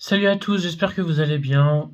Salut à tous, j'espère que vous allez bien.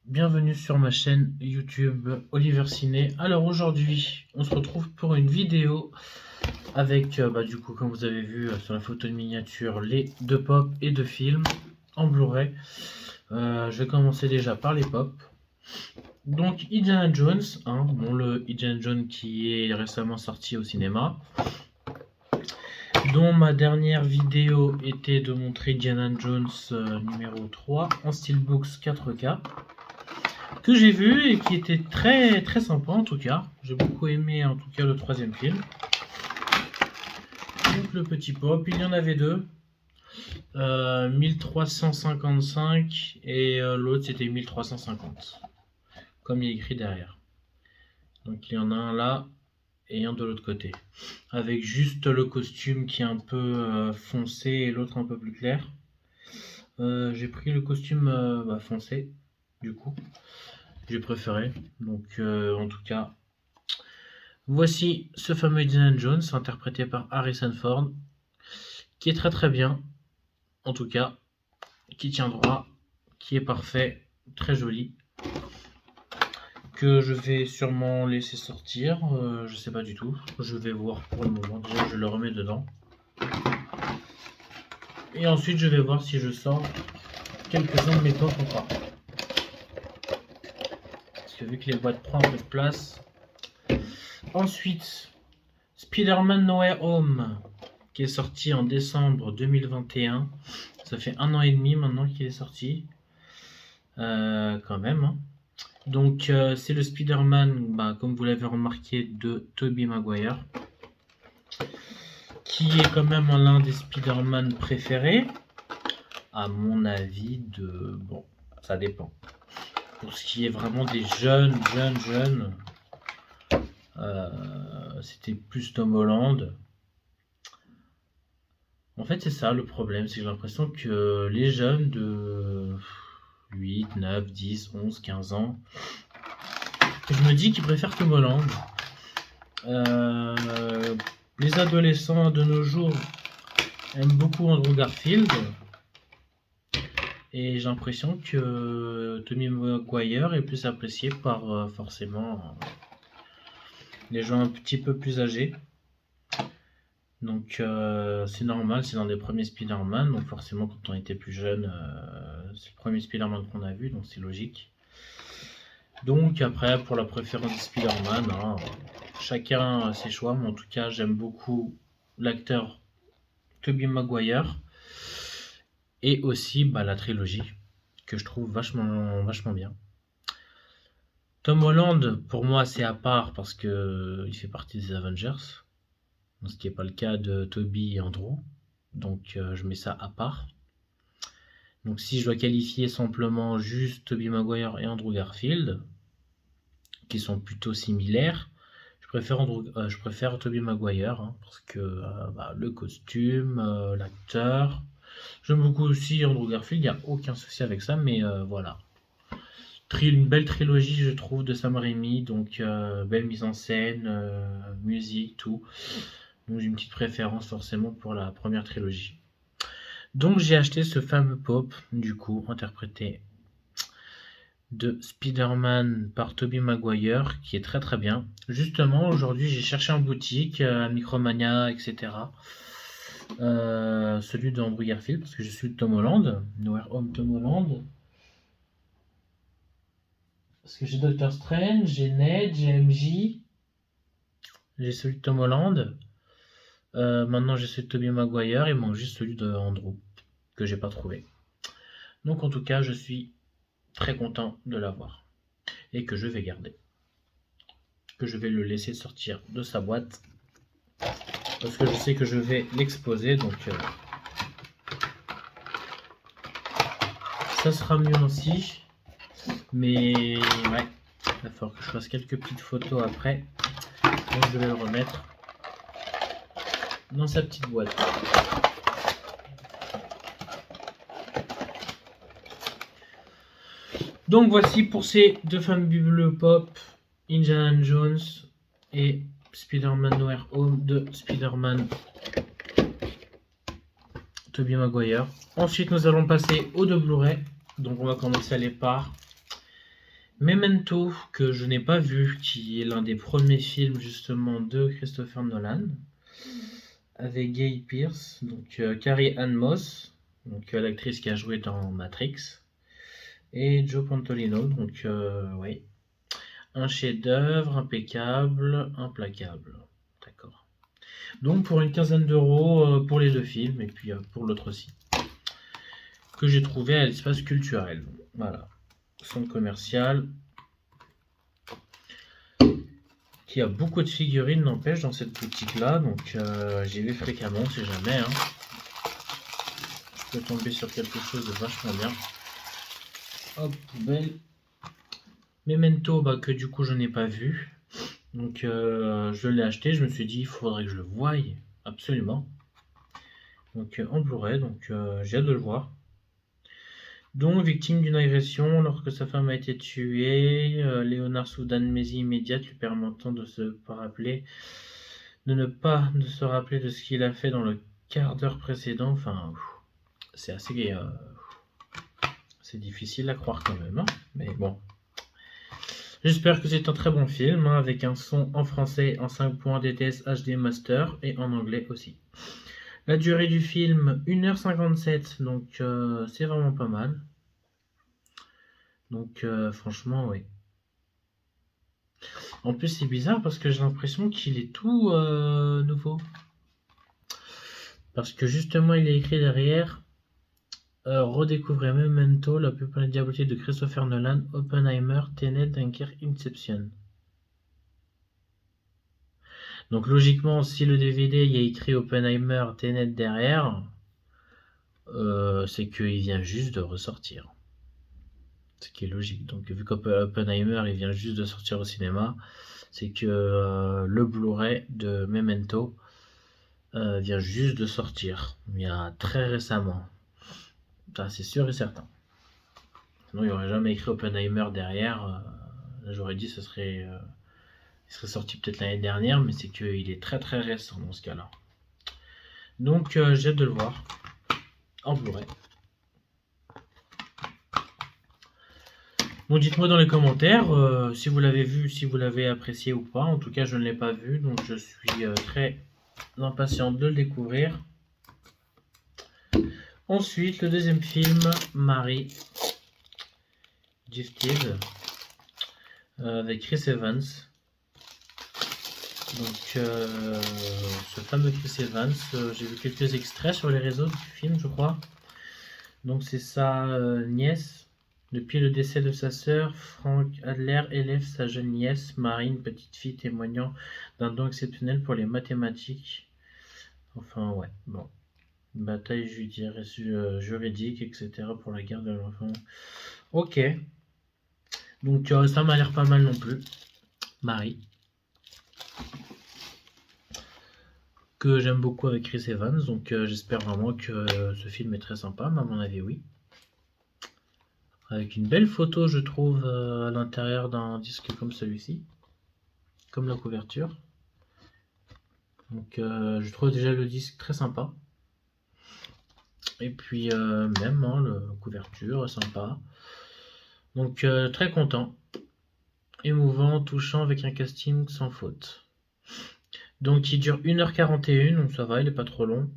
Bienvenue sur ma chaîne YouTube Oliver Ciné. Alors aujourd'hui, on se retrouve pour une vidéo avec, du coup, comme vous avez vu sur la photo de miniature, les deux pop et deux films en Blu-ray. Je vais commencer déjà par les pop. Donc Indiana Jones, le Indiana Jones qui est récemment sorti au cinéma, dont ma dernière vidéo était de montrer Indiana Jones numéro 3 en steelbooks 4K, que j'ai vu et qui était très très sympa en tout cas. J'ai beaucoup aimé en tout cas le troisième film. Donc le petit pop, il y en avait deux. 1355 et l'autre c'était 1350. Comme il est écrit derrière. Donc il y en a un là et un de l'autre côté. Avec juste le costume qui est un peu foncé et l'autre un peu plus clair. J'ai pris le costume foncé, du coup. J'ai préféré. Donc en tout cas, voici ce fameux Indiana Jones interprété par Harrison Ford, qui est très très bien, en tout cas, qui tient droit, qui est parfait, très joli, que je vais sûrement laisser sortir, je sais pas du tout, je vais voir pour le moment, déjà je le remets dedans. Et ensuite je vais voir si je sors quelques-uns de mes pop ou pas. Parce que vu que les boîtes prennent un peu de place. Ensuite, Spider-Man No Way Home, qui est sorti en décembre 2021. Ça fait 1 an et demi maintenant qu'il est sorti. Quand même. Hein. Donc c'est le Spider-Man, comme vous l'avez remarqué, de Tobey Maguire. Qui est quand même l'un des Spider-Man préférés. À mon avis, bon, ça dépend. Pour ce qui est vraiment des jeunes, c'était plus Tom Holland. En fait, c'est ça le problème, c'est que j'ai l'impression que les jeunes de 8, 9, 10, 11, 15 ans, je me dis qu'ils préfèrent Tom Holland. Les adolescents de nos jours aiment beaucoup Andrew Garfield. Et j'ai l'impression que Tobey Maguire est plus apprécié par forcément les gens un petit peu plus âgés. Donc c'est normal, c'est l'un des premiers Spider-Man, donc forcément quand on était plus jeune, c'est le premier Spider-Man qu'on a vu, donc c'est logique. Donc après, pour la préférence des Spider-Man, chacun a ses choix, mais en tout cas j'aime beaucoup l'acteur Tobey Maguire et aussi la trilogie, que je trouve vachement bien. Tom Holland, pour moi, c'est à part parce que il fait partie des Avengers, ce qui n'est pas le cas de Tobey et Andrew. Donc je mets ça à part. Donc si je dois qualifier simplement juste Tobey Maguire et Andrew Garfield, qui sont plutôt similaires, je préfère Tobey Maguire, parce que le costume, l'acteur. J'aime beaucoup aussi Andrew Garfield, il n'y a aucun souci avec ça, mais voilà. Une belle trilogie, je trouve, de Sam Raimi, donc belle mise en scène, musique, tout. Donc j'ai une petite préférence forcément pour la première trilogie. Donc j'ai acheté ce fameux pop, du coup, interprété de Spider-Man par Tobey Maguire, qui est très très bien. Justement, aujourd'hui, j'ai cherché en boutique, à Micromania, etc. Celui de Andrew Garfield, parce que je suis de Tom Holland, Nowhere Home Tom Holland. Parce que j'ai Doctor Strange, j'ai Ned, j'ai MJ, j'ai celui de Tom Holland. Maintenant j'ai celui de Tobey Maguire, il manque juste celui de Andrew, que j'ai pas trouvé. Donc en tout cas, je suis très content de l'avoir. Et que je vais garder. Que je vais le laisser sortir de sa boîte. Parce que je sais que je vais l'exposer, donc ça sera mieux aussi. Mais ouais, il va falloir que je fasse quelques petites photos après. Donc je vais le remettre dans sa petite boîte. Donc voici pour ces deux fabuleux pop, Indiana Jones et Spider-Man No Way Home de Spider-Man Tobey Maguire. Ensuite, nous allons passer aux 2 Blu-ray. Donc, on va commencer à aller par Memento, que je n'ai pas vu, qui est l'un des premiers films justement de Christopher Nolan, avec Guy Pearce, donc Carrie-Anne Moss, donc l'actrice qui a joué dans Matrix, et Joe Pantoliano. Donc, oui, un chef-d'œuvre impeccable, implacable. D'accord. Donc pour une quinzaine d'euros pour les 2 films, et puis pour l'autre aussi, que j'ai trouvé à l'espace culturel. Voilà. Centre commercial, qui a beaucoup de figurines, n'empêche, dans cette boutique-là. Donc j'y vais fréquemment, on sait jamais. Hein. Je peux tomber sur quelque chose de vachement bien. Hop, poubelle. Memento, que du coup je n'ai pas vu. Donc je l'ai acheté, je me suis dit il faudrait que je le voie, absolument. Donc en Blu-ray, donc j'ai hâte de le voir. Donc victime d'une agression lorsque sa femme a été tuée, Léonard souffre d'amnésie immédiate lui permettant de se rappeler, de ne pas de se rappeler de ce qu'il a fait dans le quart d'heure précédent. Enfin, c'est assez c'est difficile à croire quand même, hein, mais bon. J'espère que c'est un très bon film, hein, avec un son en français en 5 points DTS HD Master et en anglais aussi. La durée du film, 1h57, donc c'est vraiment pas mal. Donc franchement, oui. En plus, c'est bizarre parce que j'ai l'impression qu'il est tout nouveau. Parce que justement, il est écrit derrière redécouvrez Memento, la plus pleine diabotique de Christopher Nolan, Oppenheimer, Tenet, Dunkerque, Inception. Donc logiquement, si le DVD il y a écrit Oppenheimer, Tenet derrière, c'est qu'il vient juste de ressortir. Ce qui est logique. Donc vu qu'Oppenheimer il vient juste de sortir au cinéma, c'est que le Blu-ray de Memento vient juste de sortir, il y a très récemment. Ça c'est sûr et certain. Sinon il n'y aurait jamais écrit Oppenheimer derrière. J'aurais dit ce serait, il serait sorti peut-être l'année dernière, mais c'est qu'il est très très récent dans ce cas-là. Donc j'ai hâte de le voir en Blu-ray. Bon, dites-moi dans les commentaires si vous l'avez vu, si vous l'avez apprécié ou pas. En tout cas, je ne l'ai pas vu, donc je suis très impatient de le découvrir. Ensuite, le deuxième film, Marie, Gifted, avec Chris Evans. Donc, ce fameux Chris Evans, j'ai vu quelques extraits sur les réseaux du film, je crois. Donc, c'est sa nièce. Depuis le décès de sa sœur, Frank Adler élève sa jeune nièce, Marie, une petite fille témoignant d'un don exceptionnel pour les mathématiques. Enfin, ouais, bon. Une bataille juridique, etc. pour la garde de l'enfant. Ok. Donc, ça m'a l'air pas mal non plus. Marie. Que j'aime beaucoup avec Chris Evans. Donc, j'espère vraiment que ce film est très sympa. Mais à mon avis, oui. Avec une belle photo, je trouve, à l'intérieur d'un disque comme celui-ci. Comme la couverture. Donc, je trouve déjà le disque très sympa. Et puis, même, hein, la couverture est sympa. Donc, très content. Émouvant, touchant, avec un casting sans faute. Donc, il dure 1h41, donc ça va, il est pas trop long.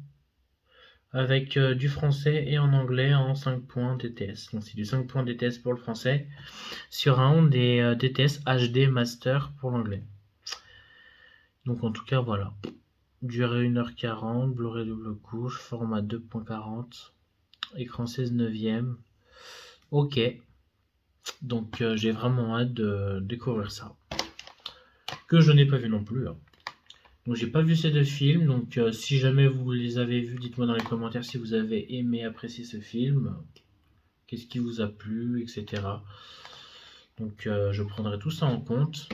Avec du français et en anglais en 5 points DTS. Donc c'est du 5 points DTS pour le français, sur un des DTS HD Master pour l'anglais. Donc en tout cas voilà. Durée 1h40, Blu-ray double couche, format 2.40, écran 16 neuvième. Ok. Donc j'ai vraiment hâte de découvrir ça. Que je n'ai pas vu non plus. Hein. Donc j'ai pas vu ces 2 films, donc si jamais vous les avez vus, dites-moi dans les commentaires si vous avez aimé, apprécié ce film, qu'est-ce qui vous a plu, etc. Donc je prendrai tout ça en compte.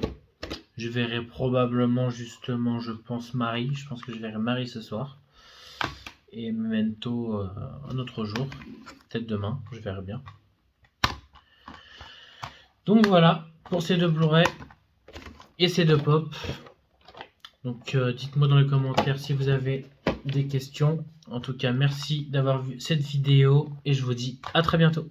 Je verrai probablement justement, je pense Marie, je pense que je verrai Marie ce soir. Et Memento un autre jour, peut-être demain, je verrai bien. Donc voilà, pour ces 2 Blu-ray et ces 2 pop. Donc dites-moi dans les commentaires si vous avez des questions. En tout cas, merci d'avoir vu cette vidéo et je vous dis à très bientôt.